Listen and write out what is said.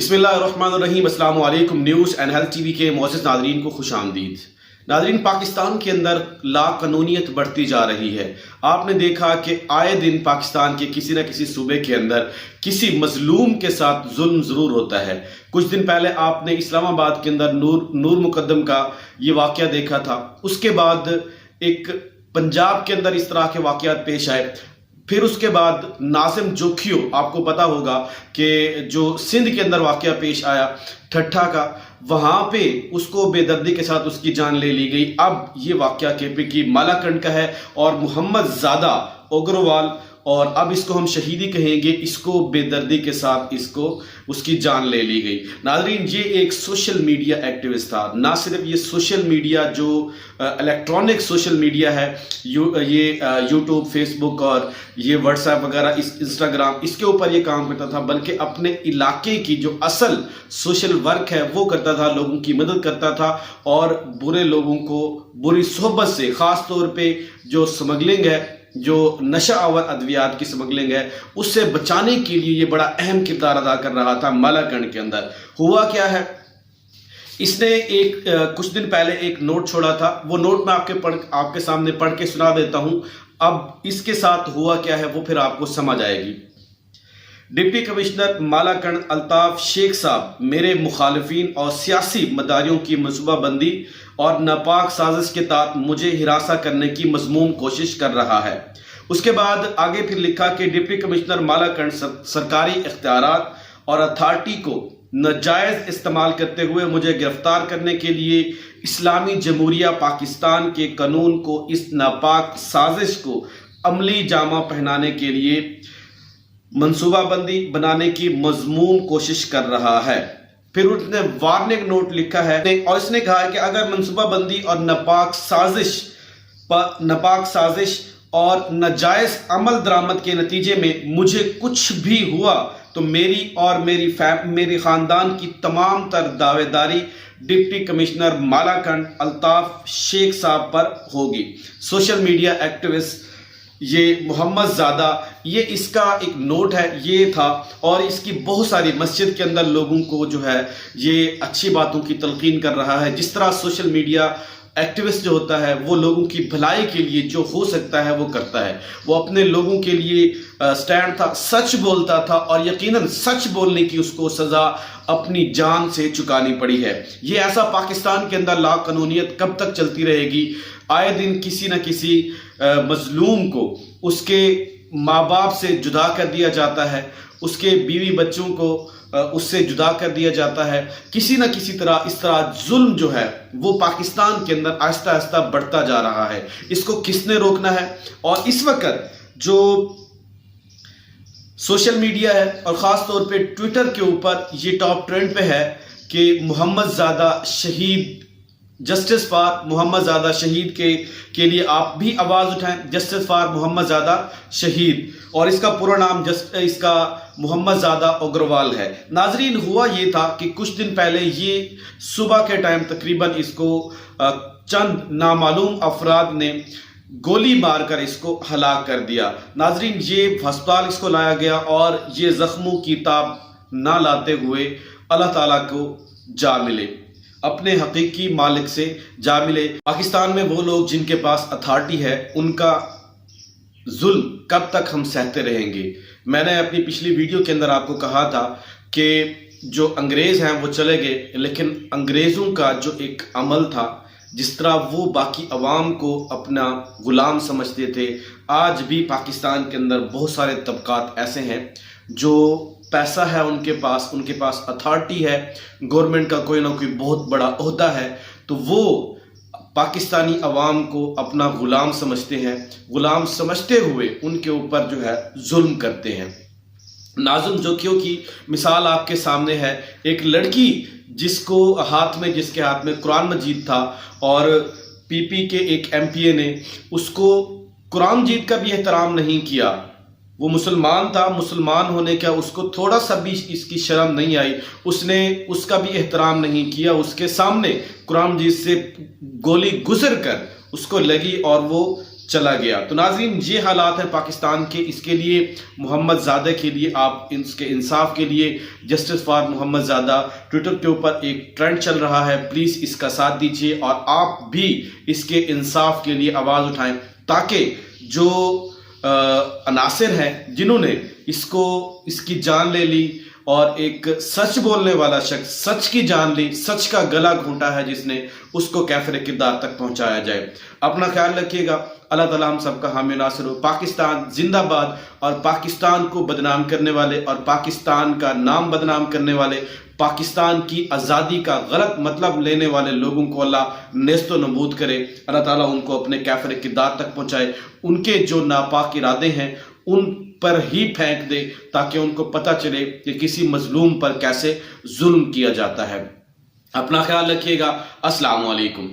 بسم اللہ الرحمن الرحیم۔ السلام علیکم۔ News and health T V کے معزز ناظرین کو خوش آمدید۔ ناظرین، پاکستان کے اندر لا قانونیت بڑھتی جا رہی ہے۔ آپ نے دیکھا کہ آئے دن پاکستان کے کسی نہ کسی صوبے کے اندر کسی مظلوم کے ساتھ ظلم ضرور ہوتا ہے۔ کچھ دن پہلے آپ نے اسلام آباد کے اندر نور مقدم کا یہ واقعہ دیکھا تھا۔ اس کے بعد ایک پنجاب کے اندر اس طرح کے واقعات پیش آئے۔ پھر اس کے بعد ناظم جوکھیو، آپ کو پتا ہوگا کہ جو سندھ کے اندر واقعہ پیش آیا ٹھٹھا کا، وہاں پہ اس کو بے دردی کے ساتھ اس کی جان لے لی گئی۔ اب یہ واقعہ KP کی مالاکنڈ کا ہے اور محمد زادہ اگروال، اور اب اس کو ہم شہیدی کہیں گے، اس کو بے دردی کے ساتھ اس کی جان لے لی گئی۔ ناظرین، یہ ایک سوشل میڈیا ایکٹیوسٹ تھا۔ نہ صرف یہ سوشل میڈیا جو الیکٹرانک سوشل میڈیا ہے، یہ یوٹیوب، فیس بک اور یہ واٹس ایپ وغیرہ، انسٹاگرام، اس کے اوپر یہ کام کرتا تھا، بلکہ اپنے علاقے کی جو اصل سوشل ورک ہے وہ کرتا تھا، لوگوں کی مدد کرتا تھا اور برے لوگوں کو بری صحبت سے، خاص طور پہ جو سمگلنگ ہے، جو نشہ آور ادویات کی سمگلنگ ہے، اس سے بچانے کے لیے یہ بڑا اہم کردار ادا کر رہا تھا مالاکنڈ کے اندر۔ ہوا کیا ہے، اس نے کچھ دن پہلے ایک نوٹ چھوڑا تھا، وہ نوٹ میں آپ کے سامنے پڑھ کے سنا دیتا ہوں۔ اب اس کے ساتھ ہوا کیا ہے وہ پھر آپ کو سمجھ آئے گی۔ ڈپٹی کمشنر مالاکنڈ الطاف شیخ صاحب میرے مخالفین اور سیاسی مداریوں کی منصوبہ بندی اور ناپاک سازش کے تحت مجھے ہراساں کرنے کی مذموم کوشش کر رہا ہے۔ اس کے بعد آگے پھر لکھا کہ ڈپٹی کمشنر مالاکنڈ سرکاری اختیارات اور اتھارٹی کو ناجائز استعمال کرتے ہوئے مجھے گرفتار کرنے کے لیے اسلامی جمہوریہ پاکستان کے قانون کو اس ناپاک سازش کو عملی جامہ پہنانے کے لیے منصوبہ بندی بنانے کی مذموم کوشش کر رہا ہے۔ پھر اس نے وارننگ نوٹ لکھا ہے اور اس نے کہا ہے کہ اگر منصوبہ بندی اور ناپاک سازش اور ناجائز عمل درآمد کے نتیجے میں مجھے کچھ بھی ہوا تو میری اور میری خاندان کی تمام تر دعوے داری ڈپٹی کمشنر مالاکنڈ الطاف شیخ صاحب پر ہوگی۔ سوشل میڈیا ایکٹیوسٹ یہ محمد زادہ، یہ اس کا ایک نوٹ ہے، یہ تھا، اور اس کی بہت ساری مسجد کے اندر لوگوں کو جو ہے یہ اچھی باتوں کی تلقین کر رہا ہے۔ جس طرح سوشل میڈیا ایکٹیوسٹ جو ہوتا ہے وہ لوگوں کی بھلائی کے لیے جو ہو سکتا ہے وہ کرتا ہے، وہ اپنے لوگوں کے لیے سٹینڈ تھا، سچ بولتا تھا، اور یقیناً سچ بولنے کی اس کو سزا اپنی جان سے چکانی پڑی ہے۔ یہ ایسا پاکستان کے اندر لا قانونیت کب تک چلتی رہے گی؟ آئے دن کسی نہ کسی مظلوم کو اس کے ماں باپ سے جدا کر دیا جاتا ہے، اس کے بیوی بچوں کو اس سے جدا کر دیا جاتا ہے۔ کسی نہ کسی طرح اس طرح ظلم جو ہے وہ پاکستان کے اندر آہستہ آہستہ بڑھتا جا رہا ہے۔ اس کو کس نے روکنا ہے؟ اور اس وقت جو سوشل میڈیا ہے اور خاص طور پہ ٹویٹر کے اوپر یہ ٹاپ ٹرینڈ پہ ہے کہ محمد زادہ شہید، جسٹس فار محمد زادہ شہید کے لیے آپ بھی آواز اٹھائیں، جسٹس فار محمد زادہ شہید، اور اس کا پورا نام اس کا محمد زادہ اگروال ہے۔ ناظرین، ہوا یہ تھا کہ کچھ دن پہلے یہ صبح کے ٹائم تقریباً اس کو چند نامعلوم افراد نے گولی مار کر اس کو ہلاک کر دیا۔ ناظرین، یہ ہسپتال اس کو لایا گیا اور یہ زخموں کی تاب نہ لاتے ہوئے اللہ تعالیٰ کو جا ملے، اپنے حقیقی مالک سے جا ملے۔ پاکستان میں وہ لوگ جن کے پاس اتھارٹی ہے، ان کا ظلم کب تک ہم سہتے رہیں گے؟ میں نے اپنی پچھلی ویڈیو کے اندر آپ کو کہا تھا کہ جو انگریز ہیں وہ چلے گئے، لیکن انگریزوں کا جو ایک عمل تھا، جس طرح وہ باقی عوام کو اپنا غلام سمجھتے تھے، آج بھی پاکستان کے اندر بہت سارے طبقات ایسے ہیں جو پیسہ ہے ان کے پاس اتھارٹی ہے، گورنمنٹ کا کوئی نہ کوئی بہت بڑا عہدہ ہے، تو وہ پاکستانی عوام کو اپنا غلام سمجھتے ہیں، غلام سمجھتے ہوئے ان کے اوپر جو ہے ظلم کرتے ہیں۔ ناظم جوکھیو کی مثال آپ کے سامنے ہے، ایک لڑکی جس کے ہاتھ میں قرآن مجید تھا، اور PP کے ایک MPA نے اس کو قرآن مجید کا بھی احترام نہیں کیا۔ وہ مسلمان تھا، مسلمان ہونے کا اس کو تھوڑا سا بھی اس کی شرم نہیں آئی، اس نے اس کا بھی احترام نہیں کیا، اس کے سامنے قرآن مجید سے گولی گزر کر اس کو لگی اور وہ چلا گیا۔ تو ناظرین یہ حالات ہیں پاکستان کے، اس کے لیے محمد زادہ کے لیے آپ اس کے انصاف کے لیے جسٹس فار محمد زادہ ٹویٹر کے اوپر ایک ٹرینڈ چل رہا ہے، پلیز اس کا ساتھ دیجیے اور آپ بھی اس کے انصاف کے لیے آواز اٹھائیں تاکہ جو عناصر ہیں جنہوں نے اس کی جان لے لی اور ایک سچ بولنے والا شخص سچ کی جان لی، سچ کا گلا گھونٹا ہے جس نے، اس کو کیفر کردار تک پہنچایا جائے۔ اپنا خیال رکھیے گا، اللہ تعالیٰ ہم سب کا حامی ناصر ہو۔ پاکستان زندہ باد، اور پاکستان کو بدنام کرنے والے اور پاکستان کا نام بدنام کرنے والے، پاکستان کی آزادی کا غلط مطلب لینے والے لوگوں کو اللہ نیست و نابود کرے، اللہ تعالیٰ ان کو اپنے کیفر کردار تک پہنچائے، ان کے جو ناپاک ارادے ہیں ان پر ہی پھینک دے تاکہ ان کو پتہ چلے کہ کسی مظلوم پر کیسے ظلم کیا جاتا ہے۔ اپنا خیال رکھیے گا، السلام علیکم۔